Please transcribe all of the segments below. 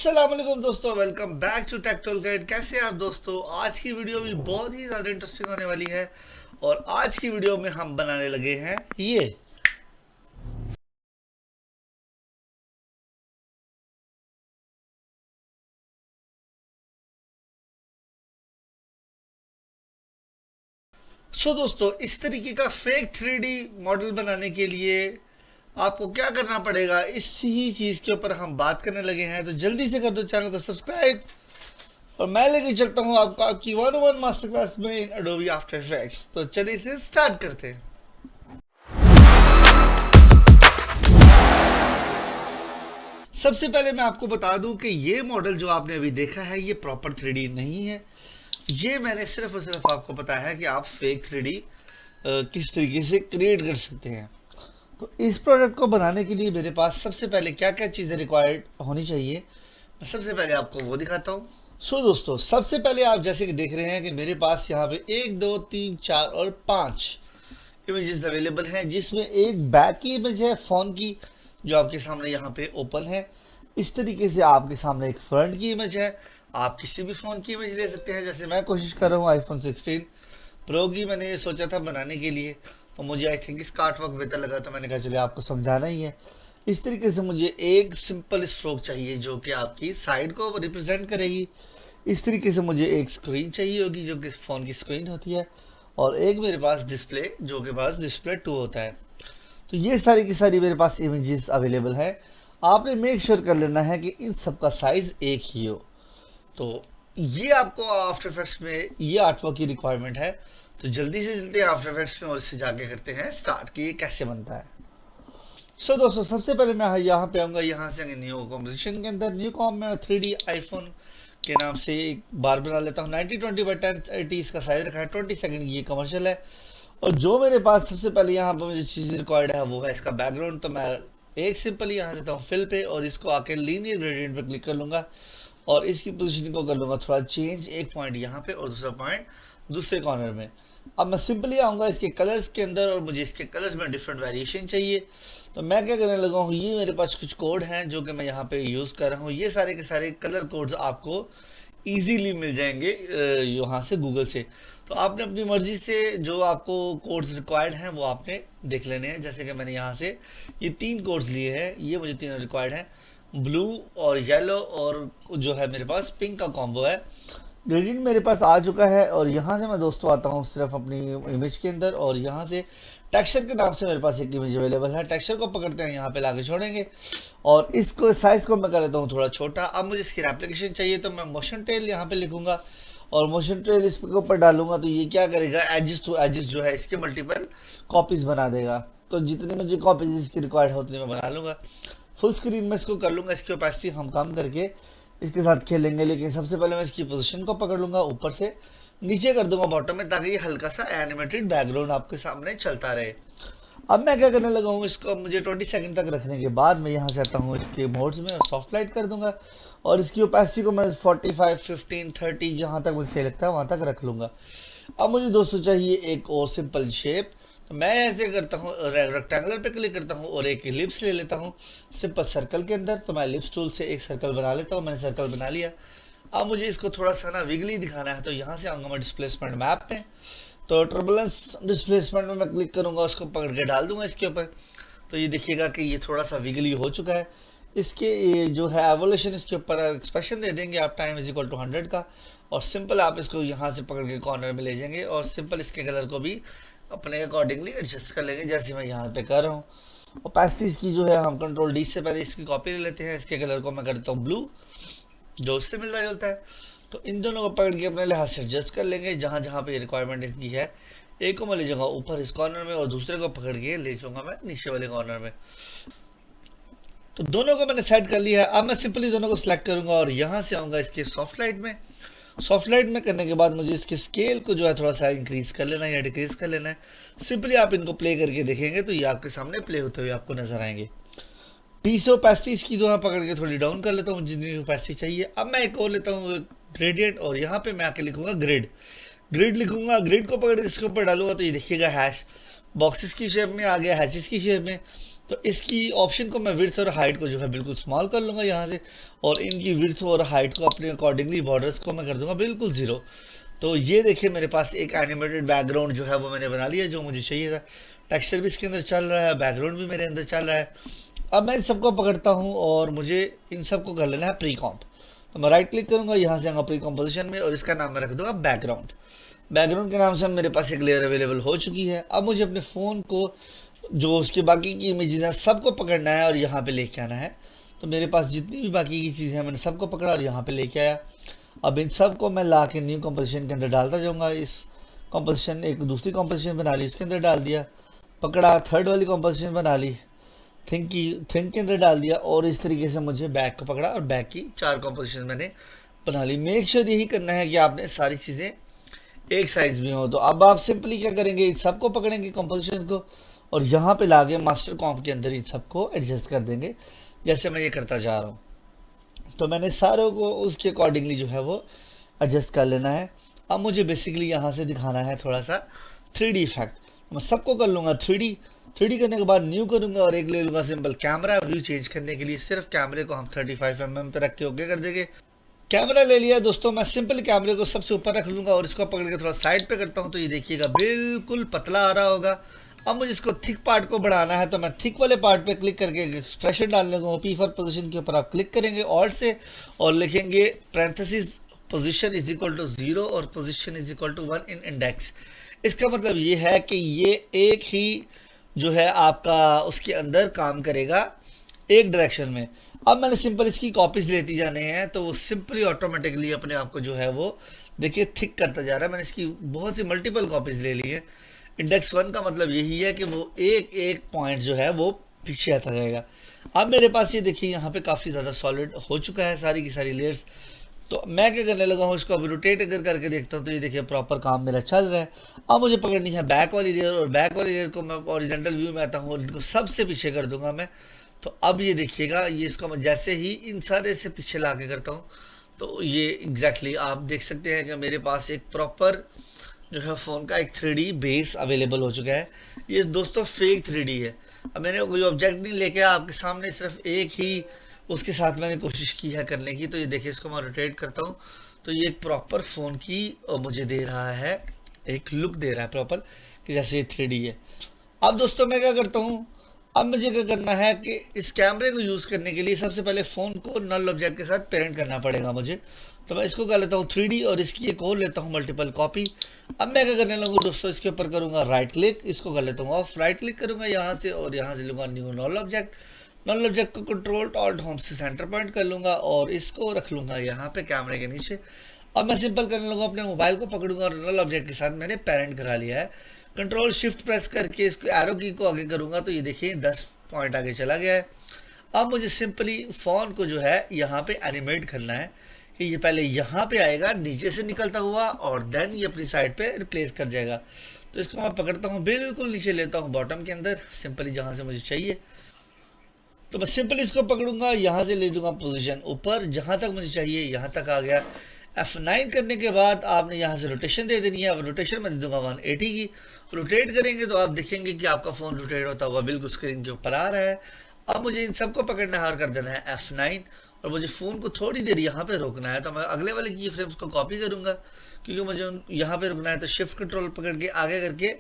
अस्सलाम वालेकुम दोस्तों, welcome back to Tech Tool Guide. कैसे हैं आप दोस्तों? आज की वीडियो भी बहुत ही ज़्यादा इंटरेस्टिंग होने वाली है और आज की वीडियो में हम बनाने लगे हैं ये। दोस्तों, इस तरीके का फेक 3D मॉडल बनाने के लिए आपको क्या करना पड़ेगा, इसी चीज़ के ऊपर हम बात करने लगे हैं। तो जल्दी से कर दो चैनल को सब्सक्राइब और मैं लेके चलता हूँ आपको आपकी 101 मास्टर क्लास में इन एडोबी आफ्टर इफेक्ट्स। तो चलिए इसे स्टार्ट करते हैं। सबसे पहले मैं आपको बता दूं कि ये मॉडल जो आपने अभी देखा है ये प्रॉपर 3D नहीं है। ये मैंने सिर्फ और सिर्फ आपको बताया है कि आप फेक 3D किस तरीके से क्रिएट कर सकते हैं। तो इस प्रोडक्ट को बनाने के लिए मेरे पास सबसे पहले क्या क्या चीज़ें रिक्वायर्ड होनी चाहिए, मैं सबसे पहले आपको वो दिखाता हूँ। दोस्तों, सबसे पहले आप जैसे कि देख रहे हैं कि मेरे पास यहाँ पे 1 2 3 4 और 5 इमेजेस अवेलेबल हैं, जिसमें एक बैक की इमेज है फ़ोन की जो आपके सामने यहाँ पे ओपन है। इस तरीके से आपके सामने एक फ्रंट की इमेज है। आप किसी भी फ़ोन की इमेज ले सकते हैं। जैसे मैं कोशिश कर रहा हूँ आईफोन 16 प्रो की मैंने ये सोचा था बनाने के लिए, तो मुझे आई थिंक इसका आर्टवर्क बेहतर लगा, तो मैंने कहा चलिए आपको समझाना ही है। इस तरीके से मुझे एक सिंपल स्ट्रोक चाहिए जो कि आपकी साइड को रिप्रेजेंट करेगी। इस तरीके से मुझे एक स्क्रीन चाहिए होगी जो कि फ़ोन की स्क्रीन होती है, और एक मेरे पास डिस्प्ले जो के पास डिस्प्ले 2 होता है। तो ये सारी की सारी मेरे पास इमेजेस अवेलेबल है। आपने मेक श्योर कर लेना है कि इन सब का साइज़ एक ही हो। तो ये आपको आफ्टर इफेक्ट्स में ये आर्टवर्क की रिक्वायरमेंट है। तो जल्दी से चलते हैं आफ्टर इफेक्ट्स में और इससे जाके करते हैं स्टार्ट कि ये कैसे बनता है। दोस्तों, सबसे पहले मैं यहाँ पे आऊँगा, यहाँ से न्यू कॉम्पोजिशन के अंदर न्यू कॉम में 3D आईफोन के नाम से एक बार बना लेता हूँ। 9020x1080 इसका साइज रखा है। 20 सेकंड ये कमर्शियल है। और जो मेरे पास सबसे पहले यहाँ पर मुझे चीज़ रिक्वायर्ड है वो है इसका बैकग्राउंड। तो मैं एक सिंपल यहाँ देता हूँ फिल पे और इसको आके लीनियर ग्रेडियंट पे क्लिक कर लूँगा और इसकी पोजीशनिंग को कर लूँगा थोड़ा चेंज, एक पॉइंट यहाँ पे और दूसरा पॉइंट दूसरे कॉर्नर में। अब मैं सिंपली आऊँगा इसके कलर्स के अंदर और मुझे इसके कलर्स में डिफरेंट वेरिएशन चाहिए। तो मैं क्या करने लगा हूँ, ये मेरे पास कुछ कोड हैं जो कि मैं यहाँ पे यूज़ कर रहा हूँ। ये सारे के सारे कलर कोड्स आपको ईजीली मिल जाएंगे यहाँ से गूगल से। तो आपने अपनी मर्जी से जो आपको कोड्स रिक्वायर्ड हैं वो आपने देख लेने हैं। जैसे कि मैंने यहाँ से ये 3 कोड्स लिए हैं, ये मुझे तीनों रिक्वायर्ड हैं, ब्लू और येलो और जो है मेरे पास पिंक का कॉम्बो है। ग्रेडियंट मेरे पास आ चुका है और यहाँ से मैं दोस्तों आता हूँ सिर्फ अपनी इमेज के अंदर और यहाँ से टेक्सचर के नाम से मेरे पास एक इमेज अवेलेबल है। टेक्सचर को पकड़ते हैं, यहाँ पे लाके छोड़ेंगे और इसको साइज को मैं कर लेता हूँ थोड़ा छोटा। अब मुझे इसकी एप्लीकेशन चाहिए तो मैं मोशन टेल यहाँ पे लिखूंगा और मोशन टेल इसके ऊपर डालूंगा। तो ये क्या करेगा, एजिस टू एजिस जो है इसके मल्टीपल कॉपीज बना देगा। तो जितनी मुझे कॉपीज इसकी रिक्वायर्ड है उतनी मैं बना लूँगा। फुल स्क्रीन में इसको कर लूँगा। इसकी ओपेसिटी हम कम करके इसके साथ खेलेंगे, लेकिन सबसे पहले मैं इसकी पोजीशन को पकड़ लूँगा, ऊपर से नीचे कर दूंगा बॉटम में, ताकि ये हल्का सा एनिमेटेड बैकग्राउंड आपके सामने चलता रहे। अब मैं क्या करने लगा हूँ, इसको मुझे 20 सेकंड तक रखने के बाद मैं यहाँ से आता हूँ इसके मोड्स में और सॉफ्ट लाइट कर दूंगा और इसकी ओपेसिटी को मैं 45 15 30 जहाँ तक मुझे सही लगता है वहाँ तक रख लूँगा। अब मुझे दोस्तों चाहिए एक और सिंपल शेप। तो मैं ऐसे करता हूँ, रेक्टेंगुलर पे क्लिक करता हूँ और एक लिप्स ले लेता हूँ सिंपल सर्कल के अंदर। तो मैं लिप्स टूल से एक सर्कल बना लेता हूँ। मैंने सर्कल बना लिया। अब मुझे इसको थोड़ा सा ना विगली दिखाना है, तो यहाँ से आऊँगा मैं डिस्प्लेसमेंट मैप में। तो टर्बुलेंस डिस्प्लेसमेंट में मैं क्लिक करूँगा, उसको पकड़ के डाल दूंगा इसके ऊपर। तो ये देखिएगा कि ये थोड़ा सा विगली हो चुका है। इसके ये जो है एवोल्यूशन इसके ऊपर एक्सप्रेशन दे देंगे आप, टाइम इज इक्वल टू 100 का। और सिंपल आप इसको यहाँ से पकड़ के कॉर्नर में ले जाएंगे और सिंपल इसके कलर को भी अपने अकॉर्डिंगली एडजस्ट कर लेंगे, जैसे मैं यहाँ पे कर रहा हूँ। ओपेसिटी इसकी जो है हम कंट्रोल डी से पहले इसकी कॉपी ले लेते हैं। इसके कलर को मैं करता हूँ ब्लू, जो उससे मिलता जुलता है। तो इन दोनों को पकड़ के अपने लिहाज से एडजस्ट कर लेंगे जहाँ जहाँ पे रिक्वायरमेंट इसकी है। एक को मैं ले जाऊँगा ऊपर इस कॉर्नर में और दूसरे को पकड़ के ले जाऊँगा मैं नीचे वाले कॉर्नर में। तो दोनों को मैंने सेट कर लिया है। अब मैं सिंपली दोनों को सिलेक्ट करूँगा और यहाँ से आऊँगा इसके सॉफ्ट लाइट में। सॉफ्ट लाइट में करने के बाद मुझे इसके स्केल को जो है थोड़ा सा इंक्रीज कर लेना है या डिक्रीज कर लेना है। सिंपली आप इनको प्ले करके देखेंगे तो ये आपके सामने प्ले होते हुए आपको नजर आएंगे। 20 ओपेसिटी इसकी जो है पकड़ के थोड़ी डाउन कर लेता हूँ जितनी ओपेसिटी चाहिए। अब मैं एक और लेता हूँ ग्रेडियंट और यहाँ पे मैं आके लिखूंगा ग्रिड। ग्रिड लिखूंगा, ग्रिड को पकड़ के इसके ऊपर डालूंगा तो ये देखिएगा हैश बॉक्सेस की शेप में आ गया, हैचेस की शेप में। तो इसकी ऑप्शन को मैं विड्थ और हाइट को जो है बिल्कुल स्मॉल कर लूँगा यहाँ से, और इनकी विड्थ और हाइट को अपने अकॉर्डिंगली बॉर्डर्स को मैं कर दूंगा बिल्कुल 0। तो ये देखिए मेरे पास एक एनिमेटेड बैकग्राउंड जो है वो मैंने बना लिया जो मुझे चाहिए था। टेक्सचर भी इसके अंदर चल रहा है, बैकग्राउंड भी मेरे अंदर चल रहा है। अब मैं इन सबको पकड़ता हूँ और मुझे इन सबको कर लेना है प्री कॉम्प। तो मैं राइट क्लिक करूँगा, यहाँ से आऊँगा प्री कॉम्पोजिशन में और इसका नाम मैं रख दूँगा बैकग्राउंड। बैकग्राउंड के नाम से मेरे पास एक लेयर अवेलेबल हो चुकी है। अब मुझे अपने फ़ोन को जो उसके बाकी की इमेजेस हैं सबको पकड़ना है और यहाँ पे लेके आना है। तो मेरे पास जितनी भी बाकी की चीज़ें हैं मैंने सबको पकड़ा और यहाँ पे लेके आया। अब इन सब को मैं ला के न्यू कॉम्पोजिशन के अंदर डालता जाऊँगा। इस कॉम्पोजिशन एक दूसरी कॉम्पोजिशन बना ली, इसके अंदर डाल दिया, पकड़ा, थर्ड वाली कॉम्पोजिशन बना ली, थिंक के अंदर डाल दिया, और इस तरीके से मुझे बैक को पकड़ा और बैक की 4 कॉम्पोजिशन मैंने बना ली। मेक श्योर यही करना है कि आपने सारी चीज़ें एक साइज में हो। तो अब आप सिंपली क्या करेंगे, इन सबको पकड़ेंगे कॉम्पोजिशन को और यहाँ पे लाके मास्टर कॉम्प के अंदर इन सबको एडजस्ट कर देंगे जैसे मैं ये करता जा रहा हूँ। तो मैंने सारों को उसके अकॉर्डिंगली जो है वो एडजस्ट कर लेना है। अब मुझे बेसिकली यहाँ से दिखाना है थोड़ा सा 3D इफेक्ट। मैं सबको कर लूँगा 3D करने के बाद न्यू करूँगा और एक ले लूँगा सिंपल कैमरा व्यू चेंज करने के लिए। सिर्फ कैमरे को हम 35mm पे रख के ओके कर देंगे। कैमरा ले लिया दोस्तों, मैं सिंपल कैमरे को सबसे ऊपर रख लूँगा और इसको पकड़ के थोड़ा साइड पे करता हूँ तो ये देखिएगा बिल्कुल पतला आ रहा होगा। अब मुझे इसको थिक पार्ट को बढ़ाना है तो मैं थिक वाले पार्ट पे क्लिक करके एक्सप्रेशन डालने को पी फॉर पोजीशन के ऊपर आप क्लिक करेंगे ऑल्ट से और लिखेंगे parenthesis position is equal to 0 और position is equal to 1 in index. इसका मतलब ये है कि ये एक ही जो है आपका उसके अंदर काम करेगा एक डायरेक्शन में। अब मैंने सिंपल इसकी कॉपीज लेती जाने हैं तो वो सिंपली ऑटोमेटिकली अपने आप को जो है वो देखिए थिक करता जा रहा है। मैंने इसकी बहुत सी मल्टीपल कॉपीज ले ली है। इंडेक्स 1 का मतलब यही है कि वो एक एक पॉइंट जो है वो पीछे आता जाएगा। अब मेरे पास ये देखिए यहाँ पे काफ़ी ज़्यादा सॉलिड हो चुका है सारी की सारी लेयर्स। तो मैं क्या करने लगा हूँ, इसको अब रोटेट अगर करके देखता हूँ तो ये देखिए प्रॉपर काम मेरा चल रहा है। अब मुझे पकड़नी है बैक वाली लेयर और बैक वाली लेयर को मैं ओरिजेंटल व्यू में आता हूँ और इनको सबसे पीछे कर दूंगा मैं। तो अब ये देखिएगा ये इसको मैं जैसे ही इन सारे से पीछे ला के करता हूँ तो ये एग्जैक्टली आप देख सकते हैं कि मेरे पास एक प्रॉपर जो है फ़ोन का एक 3D बेस अवेलेबल हो चुका है। ये दोस्तों फेक 3D है। अब मैंने कोई ऑब्जेक्ट नहीं लेके आपके सामने सिर्फ एक ही उसके साथ मैंने कोशिश की है करने की। तो ये देखिए इसको मैं रोटेट करता हूँ तो ये एक प्रॉपर फ़ोन की मुझे दे रहा है, एक लुक दे रहा है प्रॉपर कि जैसे ये 3D है। अब दोस्तों मैं क्या करता हूँ, अब मुझे क्या करना है कि इस कैमरे को यूज़ करने के लिए सबसे पहले फ़ोन को नल ऑब्जेक्ट के साथ पेरेंट करना पड़ेगा मुझे। तो मैं इसको कर लेता हूँ 3D और इसकी एक और लेता हूँ मल्टीपल कॉपी। अब मैं क्या करने लगूँ दोस्तों, इसके ऊपर करूँगा राइट क्लिक, इसको कर लेता हूँ ऑफ, राइट क्लिक करूँगा यहाँ से और यहाँ से लूँगा न्यू नल ऑब्जेक्ट। नल ऑब्जेक्ट को कंट्रोल ऑल्ट होम से सेंटर पॉइंट कर लूँगा और इसको रख लूँगा यहाँ पे कैमरे के नीचे। अब मैं सिंपल करने लगूँगा, अपने मोबाइल को पकड़ूंगा और नल ऑब्जेक्ट के साथ मैंने पेरेंट करा लिया है। कंट्रोल शिफ्ट प्रेस करके इसको एरो की को आगे करूँगा तो ये देखिए 10 पॉइंट आगे चला गया है। अब मुझे सिंपली फ़ोन को जो है यहाँ पे एनिमेट करना है कि ये पहले यहाँ पे आएगा नीचे से निकलता हुआ और देन ये अपनी साइड पे रिप्लेस कर जाएगा। तो इसको मैं पकड़ता हूँ बिल्कुल नीचे लेता हूँ बॉटम के अंदर सिंपली जहाँ से मुझे चाहिए। तो मैं सिंपली इसको पकड़ूंगा, यहाँ से ले दूंगा पोजीशन ऊपर, जहाँ तक मुझे चाहिए यहाँ तक आ गया। F9 करने के बाद आपने यहाँ से रोटेशन दे देनी है। अब रोटेशन मैं दे दूंगा 180 की। रोटेट करेंगे तो आप देखेंगे कि आपका फ़ोन रोटेट होता हुआ बिल्कुल स्क्रीन के ऊपर आ रहा है। अब मुझे इन सबको पकड़ना है और कर देना है F9 और मुझे फ़ोन को थोड़ी देर यहाँ पे रोकना है। तो मैं अगले वाले की फ्रेम्स को कॉपी करूँगा क्योंकि मुझे यहाँ पे रुकना है। तो शिफ्ट कंट्रोल पकड़ के आगे करके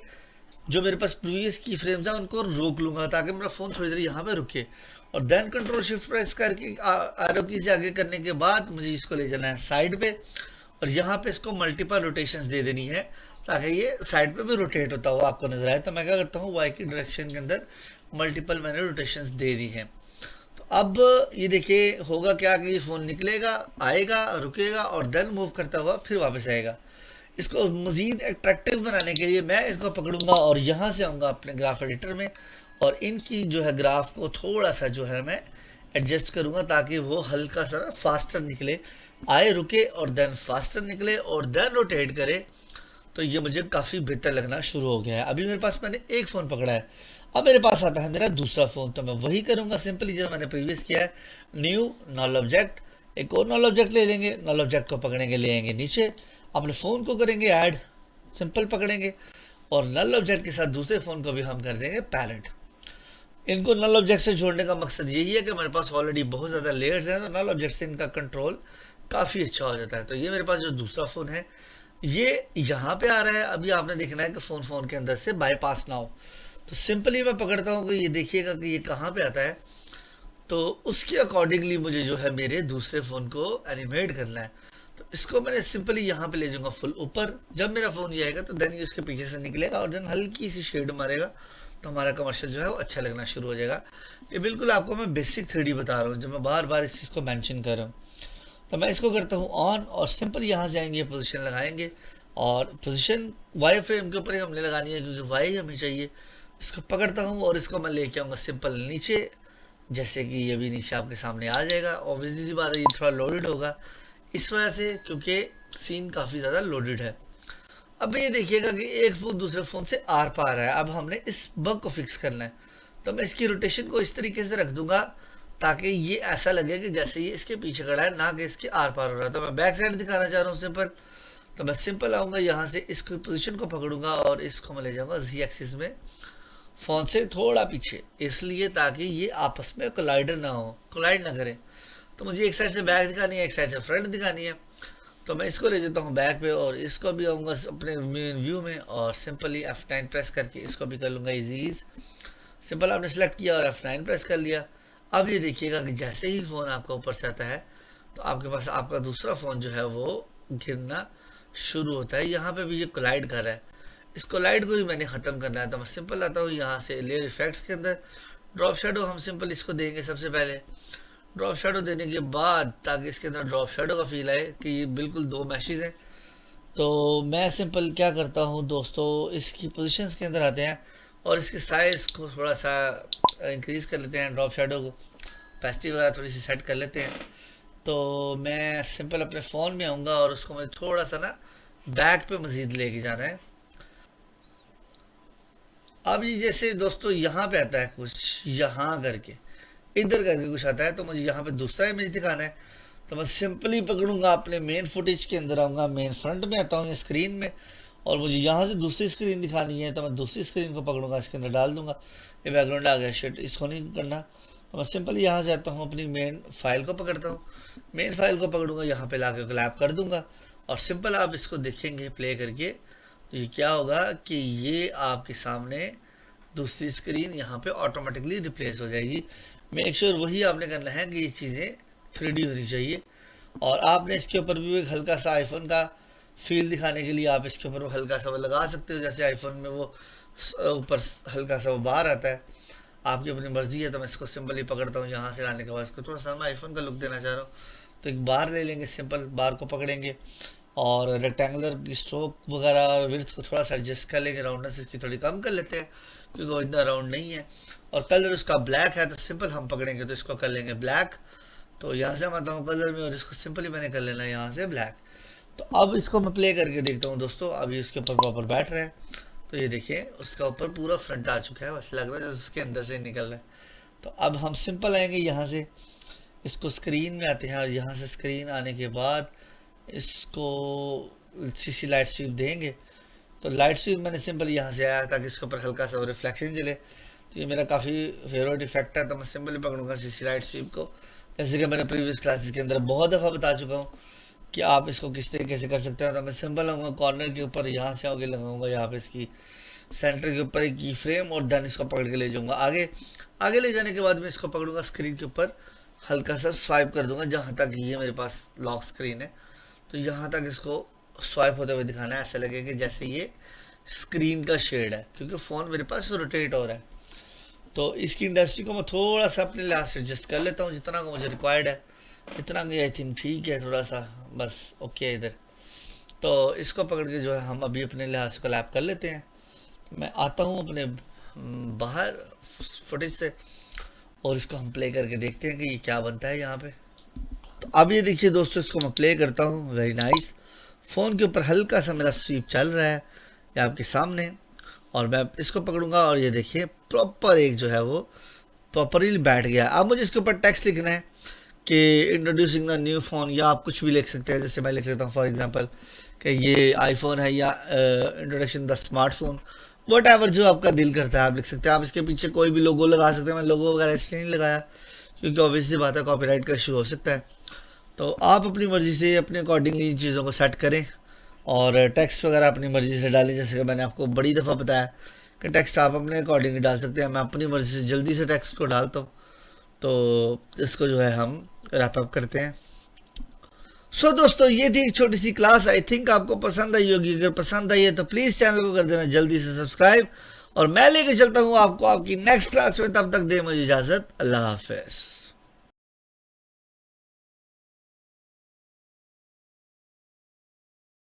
जो मेरे पास प्रीवियस की फ्रेम्स हैं उनको रोक लूँगा ताकि मेरा फ़ोन थोड़ी देर यहाँ पे रुके और देन कंट्रोल शिफ्ट प्रेस करके एरो की से आगे करने के बाद मुझे इसको ले जाना है साइड पे और यहाँ पे इसको मल्टीपल रोटेशंस दे देनी है ताकि ये साइड पे भी रोटेट होता हुआ आपको नजर आए। तो मैं क्या करता हूँ वाई की डायरेक्शन के अंदर मल्टीपल मैंने रोटेशंस दे दी हैं। तो अब ये देखिए होगा क्या कि ये फ़ोन निकलेगा, आएगा, रुकेगा और देन मूव करता हुआ फिर वापस आएगा। इसको मज़ीद अट्रैक्टिव बनाने के लिए मैं इसको पकड़ूंगा और यहाँ से आऊँगा अपने ग्राफ एडिटर में और इनकी जो है ग्राफ को थोड़ा सा जो है मैं एडजस्ट करूँगा ताकि वो हल्का सा फास्टर निकले, आए, रुके और देन फास्टर निकले और देन रोटेट करे। तो ये मुझे काफ़ी बेहतर लगना शुरू हो गया है। अभी मेरे पास मैंने एक फ़ोन पकड़ा है, अब मेरे पास आता है मेरा दूसरा फ़ोन। तो मैं वही करूँगा सिंपली जो मैंने प्रीवियस किया है, न्यू नल ऑब्जेक्ट, एक और नल ऑब्जेक्ट ले लेंगे, नल ऑब्जेक्ट को पकड़ेंगे, ले आएंगे नीचे, अपने फ़ोन को करेंगे ऐड, सिंपल पकड़ेंगे और नल ऑब्जेक्ट के साथ दूसरे फ़ोन को भी हम कर देंगे पैरेंट। इनको नल ऑब्जेक्ट से जोड़ने का मकसद यही है कि मेरे पास ऑलरेडी बहुत ज़्यादा लेयर्स हैं, तो नल ऑब्जेक्ट से इनका कंट्रोल काफ़ी अच्छा हो जाता है। तो ये मेरे पास जो दूसरा फ़ोन है ये यहाँ पे आ रहा है। अभी आपने देखना है कि फ़ोन के अंदर से बाईपास ना हो। तो सिंपली मैं पकड़ता हूँ कि ये देखिएगा कि ये कहाँ पे आता है, तो उसके अकॉर्डिंगली मुझे जो है मेरे दूसरे फ़ोन को एनिमेट करना है। तो इसको मैंने सिंपली यहाँ पे ले जाऊँगा फुल ऊपर। जब मेरा फ़ोन ये आएगा तो देन ये उसके पीछे से निकलेगा और देन हल्की सी शेड मारेगा, तो हमारा कमर्शियल जो है वो अच्छा लगना शुरू हो जाएगा। ये बिल्कुल आपको मैं बेसिक 3D बता रहा हूँ, जब मैं बार बार इस चीज़ को मेंशन कर रहा हूँ। तो मैं इसको करता हूँ ऑन और सिंपल यहाँ से आएंगे, पोजीशन लगाएंगे और पोजीशन वाई फ्रेम के ऊपर ही हमने लगानी है क्योंकि वाई हमें चाहिए। इसको पकड़ता हूँ और इसको मैं लेके आऊँगा सिंपल नीचे, जैसे कि ये भी नीचे आपके सामने आ जाएगा। ऑब्वियसली सी बात है, ये थोड़ा लोडेड होगा इस वजह से क्योंकि सीन काफ़ी ज़्यादा लोडेड है। अब ये देखिएगा कि एक फ़ोन दूसरे फ़ोन से आर पार है। अब हमने इस बग को फिक्स करना है, तो मैं इसकी रोटेशन को इस तरीके से रख दूंगा ताकि ये ऐसा लगे कि जैसे ये इसके पीछे खड़ा है, ना कि इसके आर पार हो रहा है। तो मैं बैक साइड दिखाना चाह रहा हूँ सिंपल। तो मैं सिंपल आऊँगा यहाँ से, इसको पोजीशन को पकड़ूंगा और इसको मैं ले जाऊँगा जी एक्सिस में फ़ोन से थोड़ा पीछे, इसलिए ताकि ये आपस में कोलाइडर ना हो, कोलाइड ना करें। तो मुझे एक साइड से बैक दिखानी है, एक साइड से फ्रंट दिखानी है। तो मैं इसको ले जाता हूँ बैक पे और इसको भी आऊँगा अपने मेन व्यू में और सिंपली F9 प्रेस करके इसको भी कर लूँगा इजीज। सिंपल आपने सेलेक्ट किया और F9 प्रेस कर लिया। अब ये देखिएगा कि जैसे ही फ़ोन आपका ऊपर से आता है तो आपके पास आपका दूसरा फ़ोन जो है वो गिरना शुरू होता है। यहाँ पे भी ये कोलाइड कर रहा है, इस कोलाइड को भी मैंने ख़त्म करना है। तो मैं सिंपल आता हूँ यहाँ से लेयर इफेक्ट्स के अंदर, ड्रॉप शेडो हम सिंपल इसको देंगे सबसे पहले। ड्रॉप शेडो देने के बाद ताकि इसके अंदर ड्रॉप शेडो का फील आए कि ये बिल्कुल दो मैशेज हैं, तो मैं सिंपल क्या करता हूँ दोस्तों, इसकी पोजीशंस के अंदर आते हैं और इसके साइज़ को थोड़ा सा इंक्रीज़ कर लेते हैं, ड्रॉप शेडो को पैसिटी वगैरह थोड़ी सी सेट कर लेते हैं। तो मैं सिंपल अपने फ़ोन में आऊँगा और उसको मुझे थोड़ा सा ना बैक पे मज़ीद लेके जाना है। अब ये जैसे दोस्तों यहाँ पे आता है कुछ, यहाँ करके इधर करके कुछ आता है, तो मुझे यहाँ पे दूसरा इमेज दिखाना है। तो मैं सिंपली पकड़ूंगा अपने मेन फुटेज के अंदर आऊँगा, मेन फ्रंट में आता हूँ स्क्रीन में और मुझे यहाँ से दूसरी स्क्रीन दिखानी है, तो मैं दूसरी स्क्रीन को पकड़ूंगा, इसके अंदर डाल दूंगा। ये बैकग्राउंड आ गया, शिट इसको नहीं करना। तो मैं सिंपली यहाँ से आता हूँ, अपनी मेन फाइल को पकड़ता हूँ, मेन फाइल को पकड़ूंगा, यहाँ पे ला के क्लैप कर दूंगा और सिंपल आप इसको देखेंगे प्ले करके तो ये क्या होगा कि ये आपके सामने दूसरी स्क्रीन यहाँ पे ऑटोमेटिकली रिप्लेस हो जाएगी। मेक श्योर वही आपने करना है कि ये चीज़ें 3D होनी चाहिए। और आपने इसके ऊपर भी एक हल्का सा आईफोन का फील दिखाने के लिए आप इसके ऊपर हल्का सा वो लगा सकते हो, जैसे आईफोन में वो ऊपर हल्का सा वो बार आता है, आपकी अपनी मर्जी है। तो मैं इसको सिंपली पकड़ता हूँ, यहाँ से लाने के बाद इसको थोड़ा सा मैं आईफोन का लुक देना चाह रहा हूँ, तो एक बार ले लेंगे, सिंपल बार को पकड़ेंगे और रेक्टेंगुलर स्ट्रोक वगैरह और विड्थ को थोड़ा सा एडजस्ट कर लेंगे, राउंडनेस इसकी थोड़ी कम कर लेते हैं क्योंकि वो इतना राउंड नहीं है। और कलर उसका ब्लैक है, तो सिंपल हम पकड़ेंगे तो इसको कर लेंगे ब्लैक। तो यहाँ से मैं आता हूँ कलर में और इसको सिंपली मैंने कर लेना है यहाँ से ब्लैक। तो अब इसको मैं प्ले करके देखता हूँ दोस्तों, अभी इसके ऊपर प्रॉपर बैठ रहा है। तो ये देखिए उसका ऊपर पूरा फ्रंट आ चुका है, बस लग रहा है जैसे उसके अंदर से निकल रहा है। तो अब हम सिंपल आएंगे यहाँ से, इसको स्क्रीन में आते हैं और यहाँ से स्क्रीन आने के बाद इसको सीसी लाइट स्वीप देंगे। तो लाइट स्वीप मैंने सिंपल यहाँ से आया ताकि इसके ऊपर हल्का सा रिफ्लेक्शन चले, तो ये मेरा काफ़ी फेवरेट इफेक्ट है। तो मैं सिंपली पकड़ूंगा सीसी लाइट स्वीप को, जैसे कि मैंने प्रीवियस क्लासेस के अंदर बहुत दफ़ा बता चुका हूँ कि आप इसको किस तरीके से कर सकते हैं। तो मैं सिंपल आऊँगा कॉर्नर के ऊपर, यहाँ से आगे लगाऊंगा यहाँ पे इसकी सेंटर के ऊपर एक की फ्रेम और देन इसको पकड़ के ले जाऊँगा आगे। आगे ले जाने के बाद मैं इसको पकड़ूंगा, स्क्रीन के ऊपर हल्का सा स्वाइप कर दूंगा जहाँ तक ये मेरे पास लॉक स्क्रीन है, तो यहाँ तक इसको स्वाइप होते हुए दिखाना है, ऐसा लगे कि जैसे ये स्क्रीन का शेड है क्योंकि फ़ोन मेरे पास रोटेट हो रहा है। तो इसकी इंडस्ट्री को मैं थोड़ा सा अपने लिहाज से एडजस्ट कर लेता हूँ, जितना को मुझे रिक्वायर्ड है इतना कि आई थिंक ठीक है, थोड़ा सा बस ओके है इधर। तो इसको पकड़ के जो है हम अभी अपने लिहाज से कोलैप कर लेते हैं। मैं आता हूँ अपने बाहर फुटेज से और इसको हम प्ले करके देखते हैं कि ये क्या बनता है यहाँ पे। तो अब ये देखिए दोस्तों, इसको मैं प्ले करता हूँ, वेरी नाइस। फ़ोन के ऊपर हल्का सा मेरा स्वीप चल रहा है ये आपके सामने और मैं इसको पकड़ूंगा और ये देखिए प्रॉपर एक जो है वो प्रॉपरली बैठ गया। अब मुझे इसके ऊपर टेक्स्ट लिखना है कि इंट्रोड्यूसिंग द न्यू फ़ोन, या आप कुछ भी लिख सकते हैं, जैसे मैं लिख लेता हूँ फॉर एग्जांपल कि ये आईफोन है या introduction the smartphone. What ever जो आपका दिल करता है आप लिख सकते हैं। आप इसके पीछे कोई भी लोगो लगा सकते हैं। मैं लोगो वगैरह इसलिए नहीं लगाया क्योंकि ऑब्वियसली बात है कॉपीराइट का इशू हो सकता है। तो आप अपनी मर्ज़ी से अपने अकॉर्डिंगली चीज़ों को सेट करें और टेक्स्ट वगैरह अपनी मर्ज़ी से डालें। जैसे कि मैंने आपको बड़ी दफ़ा बताया कि टेक्स्ट आप अपने अकॉर्डिंगली डाल सकते हैं। मैं अपनी मर्ज़ी से जल्दी से टेक्स्ट को डालता हूँ। तो इसको जो है हम रैप अप करते हैं। सो दोस्तों ये थी एक छोटी सी क्लास। आई थिंक आपको पसंद आई होगी। अगर पसंद आई है तो प्लीज़ चैनल को कर देना जल्दी से सब्सक्राइब। और मैं लेके चलता हूँ आपको आपकी नेक्स्ट क्लास में। तब तक दे मुझे इजाज़त। अल्लाह हाफिज़।